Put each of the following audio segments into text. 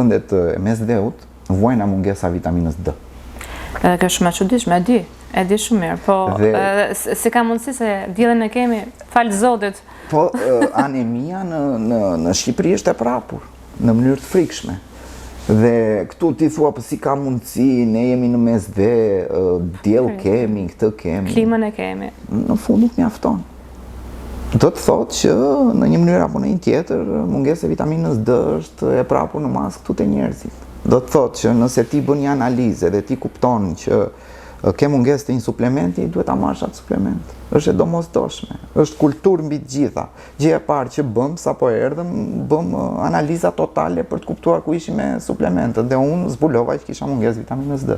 vendet e mesdheut vuajna mungesa vitaminës D. Edhe kjo shumë e çuditshme, e di shumë mirë, po si ka mundësi se diellin e kemi, falë Zotit. Po anemia në Shqipëri është e prapur, në mënyrë të frikshme. Dhe këtu ti thua po si ka mundësi, ne jemi në mesdhe, diell kemi, këtë kemi. Klimën e kemi. Në fund nuk mjafton. Do të thotë që në një mënyrë apo në një tjetër, mungesa e vitaminës D është e prapur në masë këtu te njerëzit. Do të thotë që nëse ti bën një analizë dhe ti kupton që ke mungesë të një suplementi, duhet ta marrësh atë suplement. Është e domosdoshme. Është kulturë mbi të gjitha. Gjëja e parë që bëm sapo erdhëm, bëm analiza totale për të kuptuar ku ishim me suplementet dhe unë zbulova që kisha mungesë vitaminës D.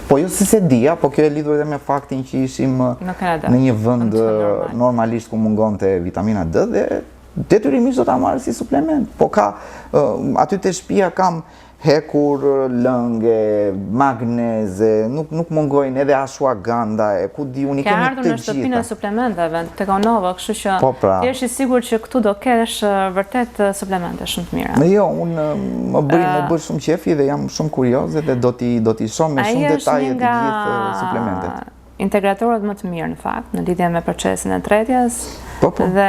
Po jo se dija, po kjo e lidhur edhe me faktin që ishim në një vend normalisht ku mungonte vitamina D dhe detyrimisht do ta marrë si suplement. Po ka aty te shtëpia kam hekur lënge, magneze, nuk mungojnë edhe ashwagandha, ku di unë i kemi të gjitha. Ke ardhur në shtëpinë e suplementeve, tek Onova, kështu që ti je i sigurt që këtu do kesh vërtet suplemente shumë të mira. Jo, unë më bëj shumë qefi dhe jam shumë kurioze dhe do t'i shoh me shumë detaje të gjithë suplementet. Integratorët më të mirë në fakt, në lidhje me procesin e tretjes. Dhe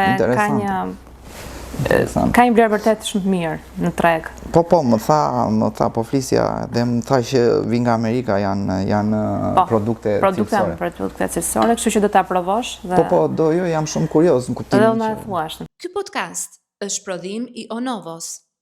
ka një vlerë vërtet shumë të mirë në treg. Po, më tha, po flisja dhe më tha që vi nga Amerika janë produkte cilësore. Produkte cilësore, kështu që do ta provosh. Po, jam shumë kurioz në kuptimin. Dhe unë e thuash. Ky podcast është prodhim i Onovos.